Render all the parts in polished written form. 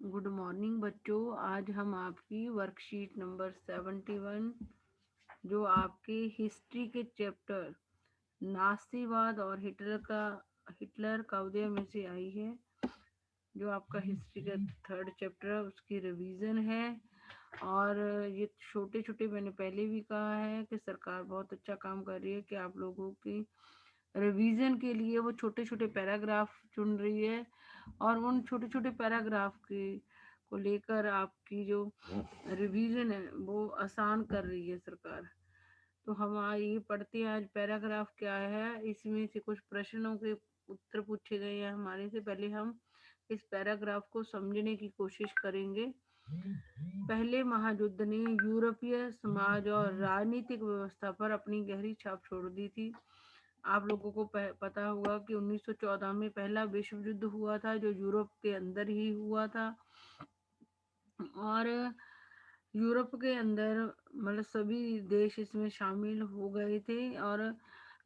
Good morning बच्चों। आज हम आपकी वर्कशीट नंबर 71 जो आपके हिस्ट्री के चैप्टर नास्तिवाद और हिटलर का उदय में से आई है, जो आपका हिस्ट्री का थर्ड चैप्टर है, उसकी रिवीजन है। और ये छोटे छोटे, मैंने पहले भी कहा है कि सरकार बहुत अच्छा काम कर रही है कि आप लोगों की रिवीजन के लिए वो छोटे छोटे पैराग्राफ चुन रही है, और उन छोटे छोटे पैराग्राफ के को लेकर आपकी जो रिवीजन है वो आसान कर रही है सरकार। तो हम ये पढ़ते हैं आज पैराग्राफ क्या है। इसमें से कुछ प्रश्नों के उत्तर पूछे गए हैं हमारे से। पहले हम इस पैराग्राफ को समझने की कोशिश करेंगे। पहले महायुद्ध ने यूरोपीय समाज और राजनीतिक व्यवस्था पर अपनी गहरी छाप छोड़ दी थी। आप लोगों को पता होगा कि 1914 में पहला विश्व युद्ध हुआ था, जो यूरोप के अंदर ही हुआ था। और यूरोप के अंदर मतलब सभी देश इसमें शामिल हो गए थे, और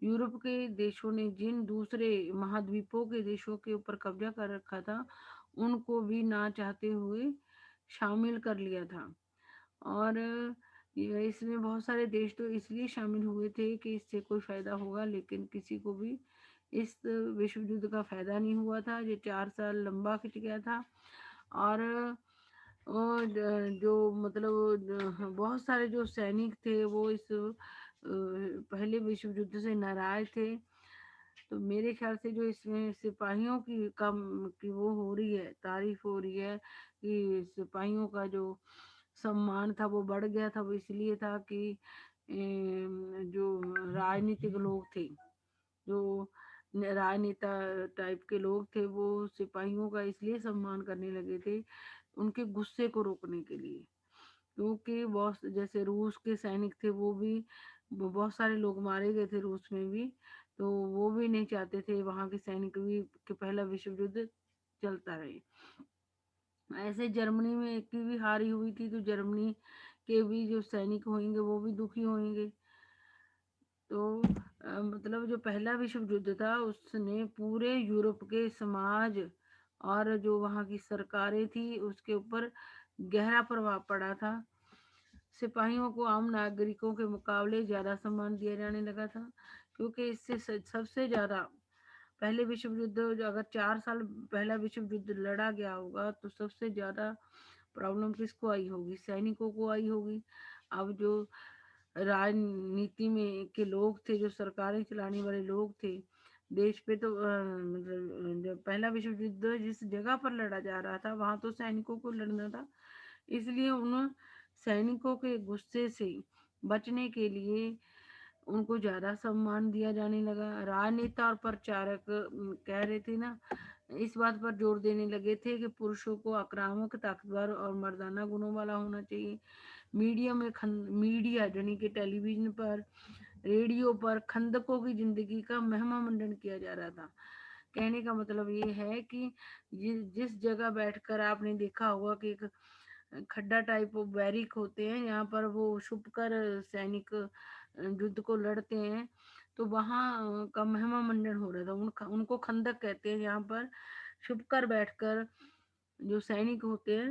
यूरोप के देशों ने जिन दूसरे महाद्वीपों के देशों के ऊपर कब्जा कर रखा था, उनको भी ना चाहते हुए शामिल कर लिया था। और इसमें बहुत सारे देश तो इसलिए शामिल हुए थे कि इससे कोई फायदा होगा, लेकिन किसी को भी इस विश्व युद्ध का फायदा नहीं हुआ था। ये 4 साल लंबा खिंच गया था। और जो मतलब बहुत सारे जो सैनिक थे वो इस पहले विश्व युद्ध से नाराज थे। तो मेरे ख्याल से जो इसमें सिपाहियों की कम की वो हो रही है, तारीफ हो रही है कि सिपाहियों का जो सम्मान था वो बढ़ गया था। वो इसलिए था कि जो राजनीतिक लोग थे, जो राजनेता टाइप के लोग थे, वो सिपाहियों का इसलिए सम्मान करने लगे थे उनके गुस्से को रोकने के लिए। क्योंकि बहुत जैसे रूस के सैनिक थे, वो भी बहुत सारे लोग मारे गए थे रूस में भी। तो वो भी नहीं चाहते थे वहां के सैनिक भी कि पहला विश्व युद्ध चलता रहे। ऐसे जर्मनी में एक की भी हारी हुई थी, तो जर्मनी के भी जो सैनिक होंगे वो भी दुखी होंगे। तो मतलब जो पहला विश्व युद्ध था उसने पूरे यूरोप के समाज और जो वहाँ की सरकारें थी उसके ऊपर गहरा प्रभाव पड़ा था। सिपाहियों को आम नागरिकों के मुकाबले ज्यादा सम्मान दिया जाने लगा था, क्योंकि इससे सबसे ज्यादा पहले विश्व युद्ध अगर 4 साल पहला विश्व युद्ध लड़ा गया होगा तो सबसे ज्यादा प्रॉब्लम किसको आई होगी? सैनिकों को आई होगी। अब जो राजनीति में के लोग थे, जो सरकारें चलाने वाले लोग थे देश पे, तो मतलब जब पहला विश्व युद्ध जिस जगह पर लड़ा जा रहा था वहां तो सैनिकों को लड़ना था, इसलिए उन सैनिकों के गुस्से से बचने के लिए उनको ज्यादा सम्मान दिया जाने लगा। राजनेता और प्रचारक कह रहे थे ना, इस बात पर जोर देने लगे थे कि पुरुषों को आक्रामक, ताकतवर और मर्दाना गुणों वाला होना चाहिए। मीडिया यानी कि टेलीविजन पर, रेडियो पर खंदकों की जिंदगी का महिमा मंडन किया जा रहा था। कहने का मतलब ये है कि जिस जगह बैठकर आपने देखा होगा कि एक खड्डा टाइप बैरिक होते हैं, यहाँ पर वो छुपकर सैनिक युद्ध को लड़ते हैं, तो वहां का महिमा मंडन हो रहा था। उनको खंदक कहते हैं। यहाँ पर छुपकर बैठकर जो सैनिक होते हैं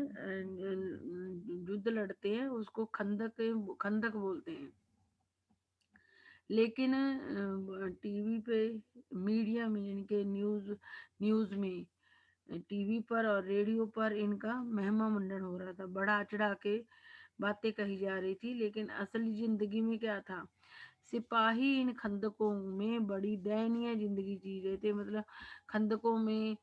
युद्ध लड़ते हैं, उसको खंदक खंदक बोलते हैं। लेकिन टीवी पे, मीडिया में, यानी कि न्यूज में, टीवी पर और रेडियो पर इनका महिमा मंडन हो रहा था, बढ़ा चढ़ा के बातें कही जा रही थी। लेकिन असली जिंदगी में क्या था? सिपाही इन खंदकों में बड़ी दयनीय जिंदगी जी रहे थे। मतलब खंदकों में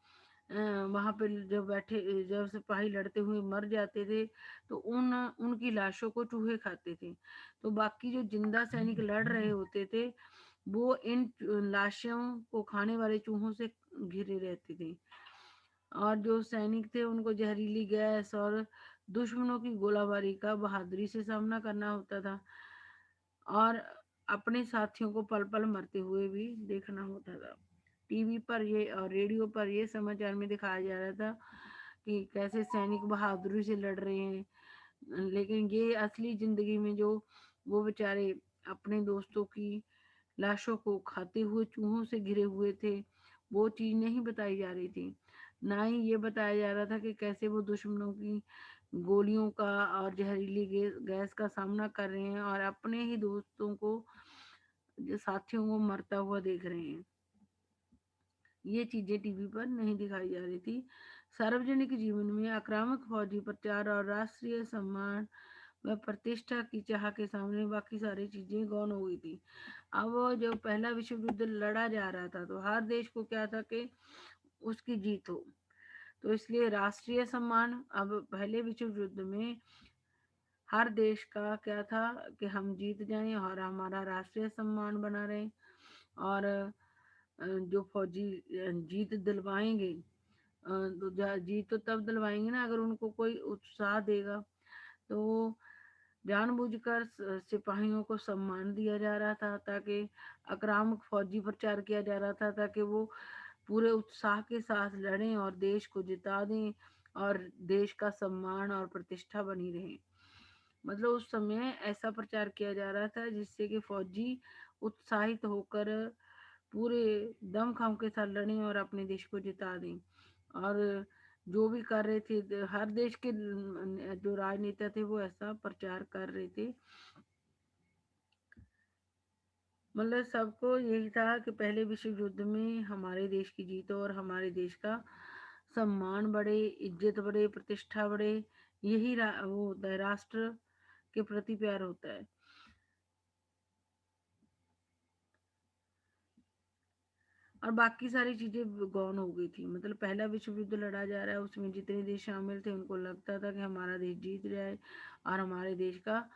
वहां पे जब सिपाही लड़ते हुए मर जाते थे, तो उनकी लाशों को चूहे खाते थे। तो बाकी जो जिंदा सैनिक लड़ रहे होते थे, वो इन लाशों को खाने वाले चूहों से घिरे रहते थे। और जो सैनिक थे उनको जहरीली गैस और दुश्मनों की गोलाबारी का बहादुरी से सामना करना होता था, और अपने साथियों को पल पल मरते हुए भी देखना होता था। टीवी पर ये और रेडियो पर ये समाचार में दिखाया जा रहा था कि कैसे सैनिक बहादुरी से लड़ रहे हैं। लेकिन ये असली जिंदगी में जो वो बेचारे अपने दोस्तों की लाशों को खाते हुए चूहों से घिरे हुए थे, वो चीज नहीं बताई जा रही थी। ना ही ये बताया जा रहा था कि कैसे वो दुश्मनों की गोलियों का और जहरीली गैस का सामना कर रहे हैं और अपने ही दोस्तों को, जो साथियों को मरता हुआ देख रहे हैं। ये चीजें टीवी पर नहीं दिखाई जा रही थी। सार्वजनिक जीवन में आक्रामक फौजी प्रचार और राष्ट्रीय सम्मान व प्रतिष्ठा की चाह के सामने बाकी सारी चीजें गौण हो गई थी। अब जब पहला विश्व युद्ध लड़ा जा रहा था तो हर देश को क्या था कि उसकी जीत हो, तो इसलिए राष्ट्रीय सम्मान, अब पहले विश्व युद्ध में हर देश का क्या था कि हम जीत जाएं और हमारा राष्ट्रीय सम्मान बना रहे। और जो फौजी जीत दिलवाएंगे, तो जीत तो तब दिलवाएंगे ना अगर उनको कोई उत्साह देगा। तो जानबूझकर सिपाहियों को सम्मान दिया जा रहा था, ताकि आक्रामक फौजी प्रचार किया जा रहा था ताकि वो पूरे उत्साह के साथ लड़ें और देश को जिता दें और देश का सम्मान और प्रतिष्ठा बनी रहे। मतलब उस समय ऐसा प्रचार किया जा रहा था जिससे कि फौजी उत्साहित होकर पूरे दमखम के साथ लड़ें और अपने देश को जिता दें। और जो भी कर रहे थे, हर देश के जो राजनेता थे वो ऐसा प्रचार कर रहे थे। मतलब सबको यही था कि पहले विश्व युद्ध में हमारे देश की जीत और हमारे देश का सम्मान बढ़े, इज्जत बढ़े, प्रतिष्ठा बढ़े। यही वो होता है, राष्ट्र के प्रति प्यार होता है। और बाकी सारी चीजें गौन हो गई थी। मतलब पहला विश्व युद्ध लड़ा जा रहा है, उसमें जितने देश शामिल थे उनको लगता था कि हमारा देश जीत जाए और हमारे देश का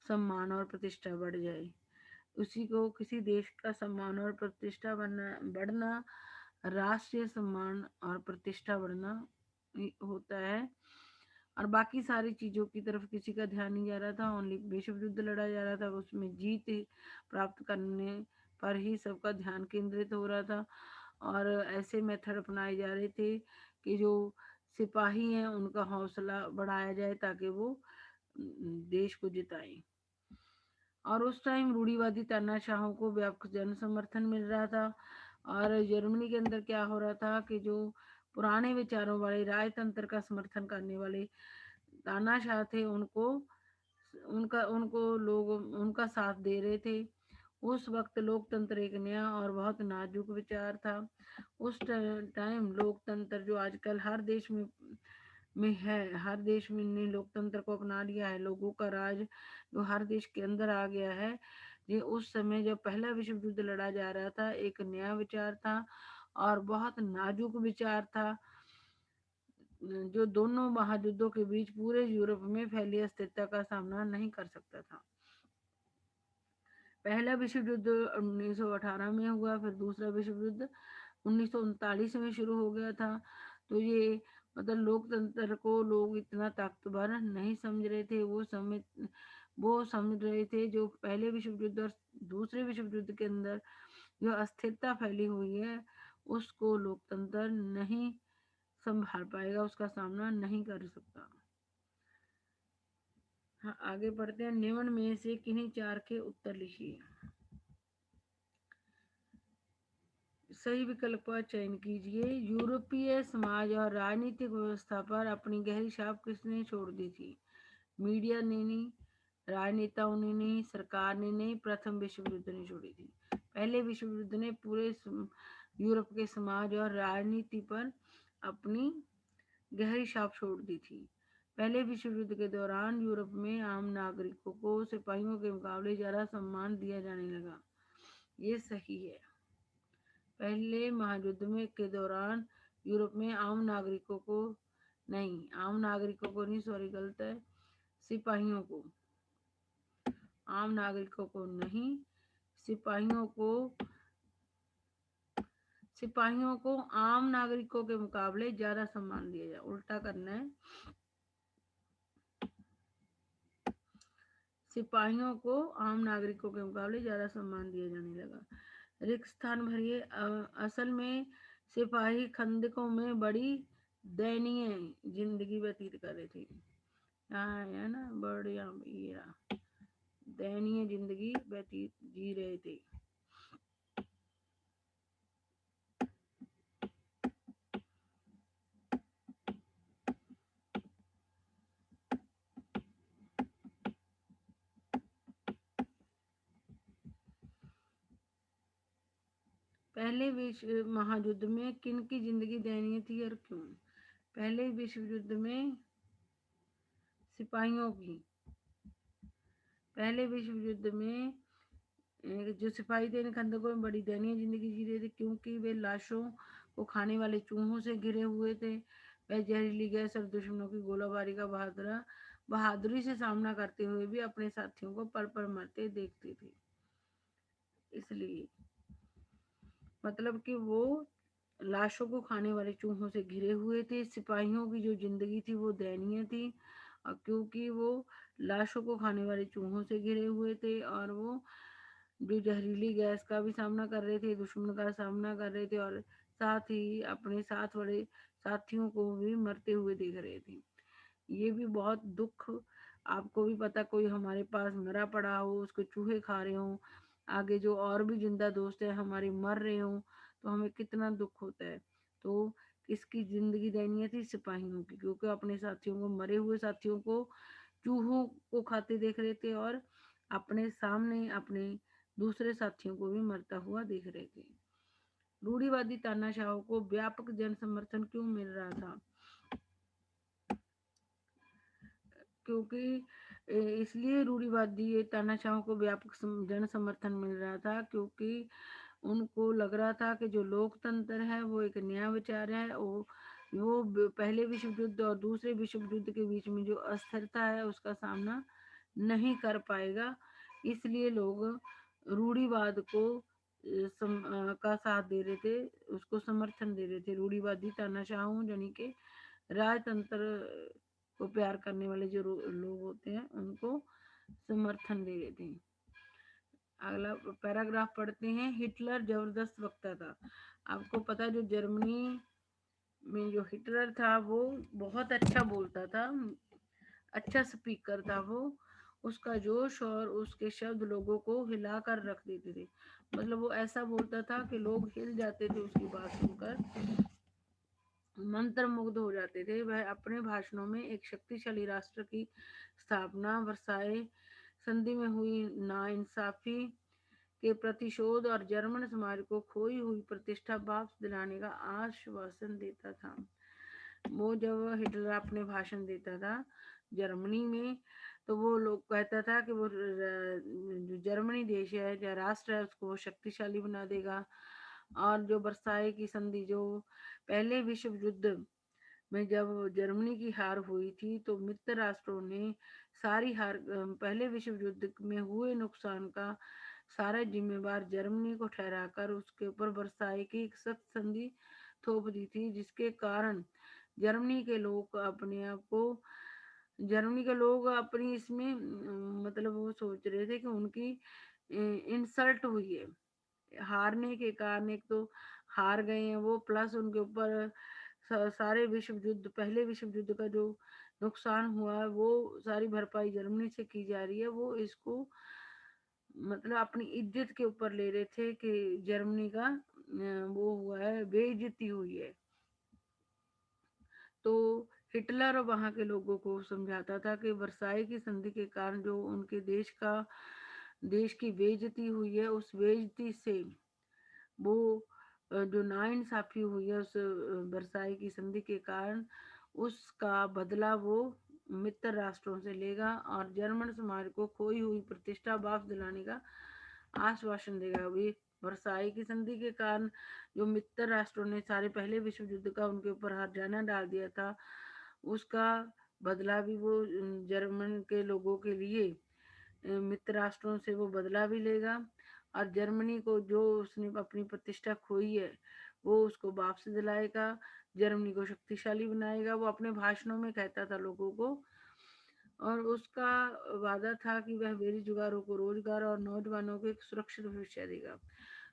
सम्मान और प्रतिष्ठा बढ़ जाए। उसी को किसी देश का सम्मान और प्रतिष्ठा बढ़ना, राष्ट्रीय सम्मान और प्रतिष्ठा बढ़ना होता है। और बाकी सारी चीजों की तरफ किसी का ध्यान नहीं जा रहा था। ओनली विश्व युद्ध लड़ा जा रहा था, उसमें जीत प्राप्त करने पर ही सबका ध्यान केंद्रित हो रहा था। और ऐसे मेथड अपनाए जा रहे थे कि जो सिपाही हैं उनका हौसला बढ़ाया जाए ताकि वो देश को जिताएं। और उस टाइम रूढ़िवादी तानाशाहों को व्यापक जन समर्थन मिल रहा था। और जर्मनी के अंदर क्या हो रहा था कि जो पुराने विचारों वाले राजतंत्र का समर्थन करने वाले तानाशाह थे, उनको लोग उनका साथ दे रहे थे। उस वक्त लोकतंत्र एक नया और बहुत नाजुक विचार था। उस टाइम लोकतंत्र जो आजकल हर देश में है, हर देश में ने लोकतंत्र को अपना लिया है, लोगों का राज जो हर देश के अंदर आ गया है। ये उस समय जब पहला विश्व युद्ध लड़ा जा रहा था एक नया विचार था और बहुत नाजुक विचार था, जो दोनों महायुद्धों के बीच पूरे यूरोप में फैली अस्थिरता का सामना नहीं कर सकता था। पहला विश्व युद्ध 1918 में हुआ, फिर दूसरा विश्व युद्ध 1939 में शुरू हो गया था। तो ये मतलब लोकतंत्र को लोग इतना ताकतवर नहीं समझ रहे थे। वो समझ रहे थे जो पहले विश्व युद्ध और दूसरे विश्व युद्ध के अंदर जो अस्थिरता फैली हुई है उसको लोकतंत्र नहीं संभाल पाएगा, उसका सामना नहीं कर सकता। हाँ, आगे बढ़ते हैं। निम्न में से किन्हीं चार के उत्तर लिखिए। सही विकल्प का चयन कीजिए। यूरोपीय समाज और राजनीतिक व्यवस्था पर अपनी गहरी छाप किसने छोड़ दी थी? मीडिया ने नहीं, राजनेताओं ने नहीं, सरकार ने नहीं, प्रथम विश्व युद्ध ने छोड़ी थी। पहले विश्व युद्ध ने पूरे यूरोप के समाज और राजनीति पर अपनी गहरी छाप छोड़ दी थी। पहले विश्व युद्ध के दौरान यूरोप में आम नागरिकों को सिपाहियों के मुकाबले ज्यादा सम्मान दिया जाने लगा। ये सही है। पहले महायुद्ध में के दौरान यूरोप में आम नागरिकों को नहीं, आम नागरिकों को नहीं, सॉरी गलत है, सिपाहियों को, आम नागरिकों को नहीं, सिपाहियों को, सिपाहियों को आम नागरिकों के मुकाबले ज्यादा सम्मान दिया जाए, उल्टा करना है। सिपाहियों को आम नागरिकों के मुकाबले ज्यादा सम्मान दिया जाने लगा। रिक्त स्थान भरिए। असल में सिपाही खंदकों में बड़ी दयनीय जिंदगी व्यतीत कर रहे थे। यहाँ है ना, बढ़िया, ये रहा, दयनीय जिंदगी व्यतीत जी रहे थे। विश्व महायुद्ध में किन की जिंदगी दयनीय थी और क्यों? पहले विश्व युद्ध में सिपाहियों की, पहले विश्व युद्ध में जो सिपाही थे इन खंदकों में बड़ी दयनीय जिंदगी जी रहे थे, क्योंकि वे लाशों को खाने वाले चूहों से घिरे हुए थे। वह जहरीली गैस और दुश्मनों की गोलाबारी का बहादुरी से सामना करते हुए भी अपने साथियों को पल पल मरते देखते थे। इसलिए मतलब कि वो लाशों को खाने वाले चूहों से घिरे हुए थे। सिपाहियों की जो जिंदगी थी वो दयनीय थी, और क्योंकि वो लाशों को खाने वाले चूहों से घिरे हुए थे, और वो जो जहरीली गैस का भी सामना कर रहे थे, दुश्मन का सामना कर रहे थे, और साथ ही अपने साथ वाले साथियों को भी मरते हुए देख रहे थे। ये भी बहुत दुख, आपको भी पता, कोई हमारे पास मरा पड़ा हो, उसको चूहे खा रहे हो, आगे जो और भी जिंदा दोस्त है हमारे मर रहे हो, तो हमें कितना दुख होता है। तो किसकी जिंदगी दयनीय थी? सिपाहियों की, क्योंकि अपने साथियों को, मरे हुए साथियों को चूहों को खाते देख रहे थे, और अपने सामने अपने दूसरे साथियों को भी मरता हुआ देख रहे थे। रूढ़िवादी तानाशाहों को व्यापक जन समर्थन क्यों मिल रहा था? क्योंकि इसलिए रूढ़िवादी तानाशाहों को व्यापक जन समर्थन मिल रहा था, क्योंकि उनको लग रहा था कि जो लोकतंत्र है वो एक नया विचार है, वो पहले विश्व युद्ध और दूसरे विश्व युद्ध के बीच में जो अस्थिरता है उसका सामना नहीं कर पाएगा। इसलिए लोग रूढ़िवाद को का साथ दे रहे थे, उसको समर्थन दे रहे थे। रूढ़िवादी तानाशाहों यानी कि राजतंत्र को प्यार करने वाले जो लोग होते हैं उनको समर्थन दे रहे थे। अगला पैराग्राफ पढ़ते हैं। हिटलर जबरदस्त वक्ता था। आपको पता, जो जर्मनी में जो हिटलर था वो बहुत अच्छा बोलता था, अच्छा स्पीकर था वो। उसका जोश और उसके शब्द लोगों को हिलाकर रख देते थे। मतलब वो ऐसा बोलता था कि लोग हिल जाते थे उसकी बात सुनकर, मंत्र मुग्ध हो जाते थे। वह अपने भाषणों में एक शक्तिशाली राष्ट्र की स्थापना, वर्साई संधि में हुई नाइंसाफी के प्रतिशोध और जर्मन समाज को खोई हुई प्रतिष्ठा वापस दिलाने का आश्वासन देता था। वो जब हिटलर अपने भाषण देता था जर्मनी में, तो वो लोग कहता था कि वो जो जर्मनी देश है या राष्ट्र है उसको वो शक्तिशाली बना देगा। और जो वर्साई की संधि, जो पहले विश्व युद्ध में जब जर्मनी की हार हुई थी, तो मित्र राष्ट्रों ने सारी हार, पहले विश्व युद्ध में हुए नुकसान का सारा जिम्मेवार जर्मनी को ठहराकर उसके ऊपर वर्साई की एक सख्त संधि थोप दी थी, जिसके कारण जर्मनी के लोग अपने आप को, जर्मनी के लोग अपनी इसमें मतलब वो सोच रहे थे कि उनकी इंसल्ट हुई है हारने के कारण। एक तो हार गए हैं वो, प्लस उनके ऊपर सारे विश्व युद्ध, पहले विश्व युद्ध का जो नुकसान हुआ है वो सारी भरपाई जर्मनी से की जा रही है। वो इसको मतलब अपनी इज्जत के ऊपर ले रहे थे कि जर्मनी का वो हुआ है, बेइज्जती हुई है। तो हिटलर वहां के लोगों को समझाता था कि वर्साई की संधि के कारण जो उनके देश की बेइज्जती हुई है, उस बेइज्जती से वो जो नाइंसाफी हुई है उस वर्साई की संधि के कारण, उसका बदला वो मित्र राष्ट्रों से लेगा और जर्मन समाज को खोई हुई प्रतिष्ठा वापस दिलाने का आश्वासन देगा। वे वर्साई की संधि के कारण जो मित्र राष्ट्रों ने सारे पहले विश्व युद्ध का उनके ऊपर हर्जाना डाल दिया था, उसका बदला भी वो जर्मन के लोगों के लिए मित्र राष्ट्रों से वो बदला भी लेगा, और जर्मनी को जो उसने अपनी प्रतिष्ठा खोई है वो उसको वापस दिलाएगा, जर्मनी को शक्तिशाली बनाएगा। वो अपने भाषणों में कहता था लोगों को, और उसका वादा था कि वह बेरोजगारों को रोजगार और नौजवानों को एक सुरक्षित भविष्य देगा।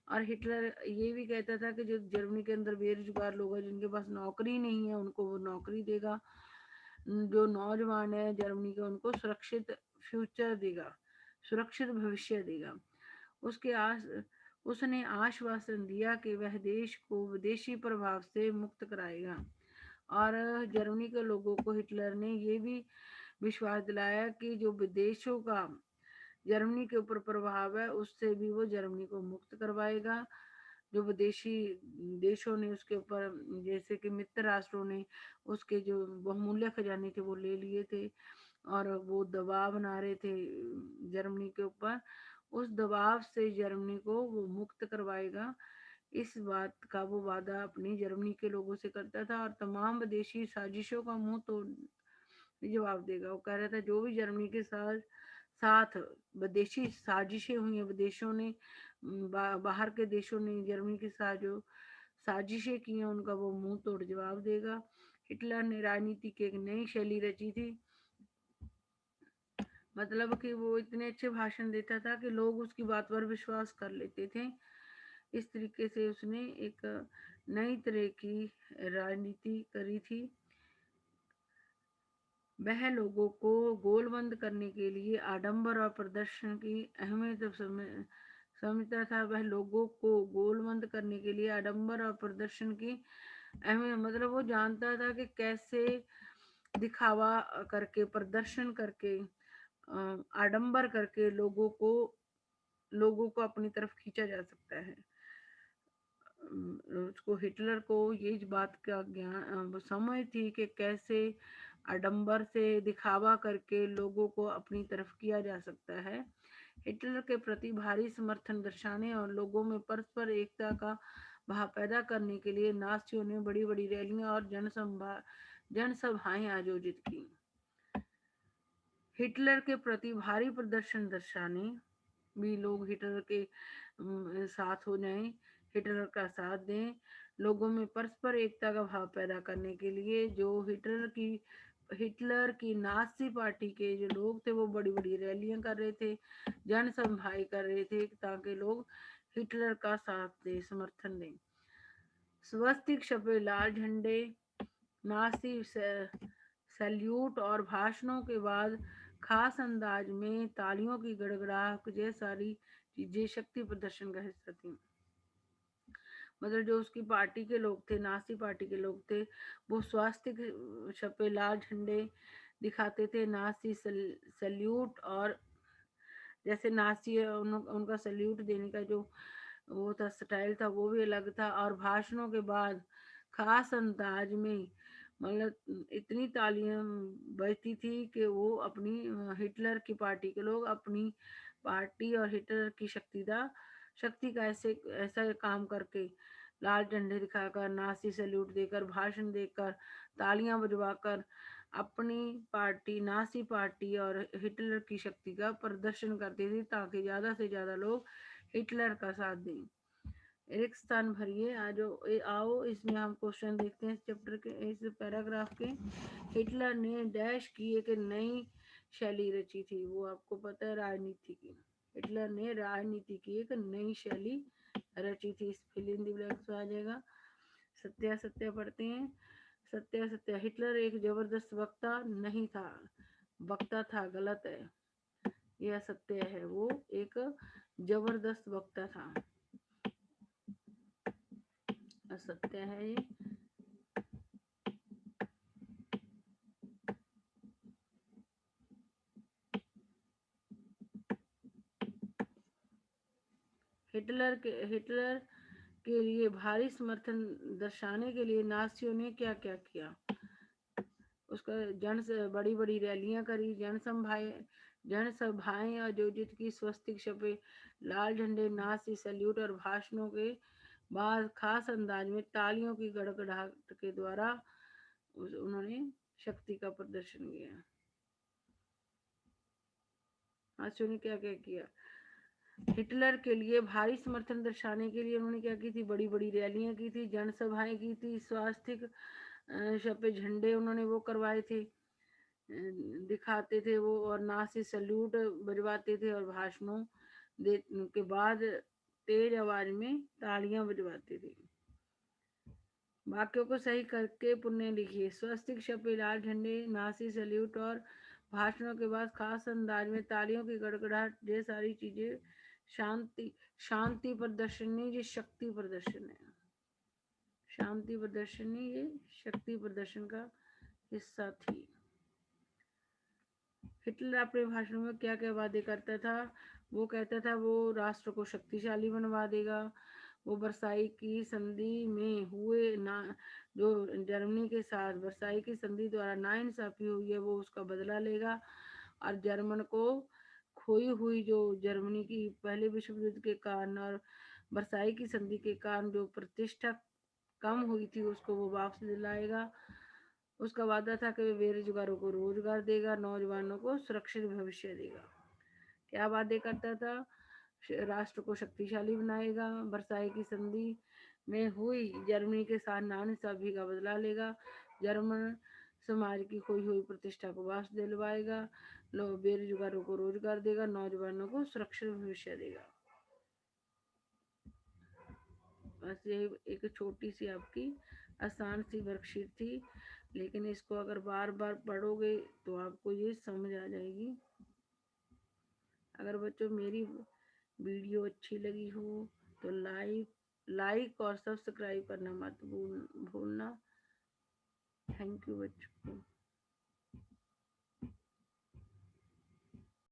और हिटलर ये भी कहता था कि जो जर्मनी के अंदर बेरोजगार लोग हैं, जिनके पास नौकरी नहीं है, उनको वो नौकरी देगा। जो नौजवान है जर्मनी के, उनको सुरक्षित फ्यूचर देगा, सुरक्षित भविष्य देगा। उसने आश्वासन दिया कि वह देश को विदेशी प्रभाव से मुक्त कराएगा। और जर्मनी के लोगों को हिटलर ने ये भी विश्वास दिलाया कि जो विदेशों का जर्मनी के ऊपर प्रभाव है उससे भी वो जर्मनी को मुक्त करवाएगा। जो विदेशी देशों ने उसके ऊपर, जैसे कि मित्र राष्ट्रों ने उसके जो बहुमूल्य खजाने थे वो ले लिए थे और वो दबाव बना रहे थे जर्मनी के ऊपर। उस दबाव से जर्मनी को वो मुक्त करवाएगा, इस बात का वो वादा अपनी जर्मनी के लोगों से करता था और तमाम विदेशी साजिशों का मुंह तोड़ जवाब देगा। वो कह रहा था जो भी जर्मनी के साथ साथ विदेशी साजिशें हुई हैं, विदेशों ने बाहर के देशों ने जर्मनी के साथ जो साजिशें की हैं उनका वो मुंह तोड़ जवाब देगा। हिटलर ने राजनीति की एक नई शैली रची थी, मतलब कि वो इतने अच्छे भाषण देता था कि लोग उसकी बात पर विश्वास कर लेते थे। इस तरीके से उसने एक नई तरह की राजनीति करी थी। वह लोगों को गोलबंद करने के लिए आडंबर और प्रदर्शन की अहमियत समझता था। वह लोगों को गोलबंद करने के लिए आडंबर और प्रदर्शन की अहमियत, मतलब वो जानता था कि कैसे दिखावा करके, प्रदर्शन करके, आडंबर करके लोगों को अपनी तरफ खींचा जा सकता है। उसको, हिटलर को ये बात का ज्ञान समझ थी कि कैसे आडंबर से दिखावा करके लोगों को अपनी तरफ किया जा सकता है। हिटलर के प्रति भारी समर्थन दर्शाने और लोगों में परस्पर एकता का भाव पैदा करने के लिए नासियों ने बड़ी बड़ी रैलियां और जनसभाएं आयोजित की। हिटलर के प्रति भारी प्रदर्शन दर्शाने भी लोग हिटलर के साथ हो जाएं, हिटलर का साथ दें। लोगों में परस्पर एकता का भाव पैदा करने के लिए जो हिटलर की नाजी पार्टी के जो लोग थे वो बड़ी बड़ी रैलियां कर रहे थे, जनसभाएं कर रहे थे ताकि लोग हिटलर का साथ दें, समर्थन दें। स्वस्तिक छपे लाल झंडे, नासी सैल्यूट और भाषणों के बाद खास अंदाज में तालियों की गड़गड़ाहट जैसी सारी चीजें शक्ति प्रदर्शन का हिस्सा थी। मतलब जो उसकी पार्टी के लोग थे, नासी पार्टी के लोग थे, वो स्वास्तिक छपे लाल झंडे दिखाते थे, नासी सैल्यूट, और जैसे नासी उनका सैल्यूट देने का जो वो था, स्टाइल था, वो भी अलग था। और भाषणों के बाद खास अंदाज में, मतलब इतनी तालियां बजती थी कि वो अपनी हिटलर की पार्टी के लोग अपनी पार्टी और हिटलर की शक्ति का ऐसा काम करके, लाल झंडे दिखाकर, नासी सैल्यूट देकर, भाषण देकर, तालियां बजवाकर अपनी पार्टी, नासी पार्टी और हिटलर की शक्ति का प्रदर्शन करती थी ताकि ज्यादा से ज्यादा लोग हिटलर का साथ दें। एक स्थान भरिए आओ इसमें हम क्वेश्चन देखते हैं इस चैप्टर के, इस पैराग्राफ के। हिटलर ने डैश की एक नई शैली रची थी, वो आपको पता है, राजनीति की। हिटलर ने राजनीति की एक नई शैली रची थी। इस फिल इन द ब्लैंक्स आ जाएगा। सत्या पढ़ते हैं। सत्या, हिटलर एक जबरदस्त वक्ता नहीं था, वक्ता था, गलत है, यह सत्य है, वो एक जबरदस्त वक्ता था, असत्य है ये। हिटलर के लिए भारी समर्थन दर्शाने के लिए नासियों ने क्या क्या किया। उसका बड़ी बड़ी रैलियां करी, जनसभाएं आयोजित की, स्वस्तिक छपे लाल झंडे, नासी सैल्यूट और भाषणों के बाद खास अंदाज में तालियों की गड़गड़ाहट के द्वारा उन्होंने शक्ति का प्रदर्शन किया। नासियों ने क्या क्या किया। हिटलर के लिए भारी समर्थन दर्शाने के लिए उन्होंने क्या की थी, बड़ी बड़ी रैलियां की थी, जनसभाएं की थी, स्वास्तिक छपे झंडे उन्होंने वो करवाए थे, दिखाते थे वो, और नासी सैल्यूट बजवाते थे, और भाषणों के बाद तेज आवाज में तालियां बजवाते थे। वाक्यों को सही करके पुनः लिखिए। स्वस्तिक छपे लाल झंडे, नासी सैल्यूट और भाषणों के बाद खास अंदाज में तालियों की गड़गड़ाहट, ये सारी चीजें शांति प्रदर्शनी, ये शक्ति प्रदर्शन है। शांति प्रदर्शनी ये शक्ति प्रदर्शन का हिस्सा थी। हिटलर अपने भाषण में क्या क्या वादे करता था। वो कहता था वो राष्ट्र को शक्तिशाली बनवा देगा, वो वर्साई की संधि में हुए ना, जो जर्मनी के साथ वर्साई की संधि द्वारा नाइंसाफी हुई है वो उसका बदला लेगा। और जर्मन को खोई हुई जो जर्मनी की पहले विश्व युद्ध के कारण और वर्साई की संधि के कारण जो प्रतिष्ठा कम हुई थी उसको वो वापस दिलाएगा। उसका वादा था कि वे बेरोजगारों को रोजगार देगा, नौजवानों को सुरक्षित भविष्य देगा। क्या वादे करता था? राष्ट्र को शक्तिशाली बनाएगा, वर्साई की संधि में हुई जर्मनी के साथ नाइंसाफी का बदला लेगा, जर्मन समाज की खोई हुई प्रतिष्ठा को वापस दिलवाएगा, लोग बेरोजगारों को रोजगार देगा, नौजवानों को सुरक्षित भविष्य देगा। बस ये एक छोटी सी आपकी आसान सी वर्कशीट थी, लेकिन इसको अगर बार बार पढ़ोगे तो आपको ये समझ आ जाएगी। अगर बच्चों मेरी वीडियो अच्छी लगी हो तो लाइक और सब्सक्राइब करना मत भूलना। थैंक यू बच्चों।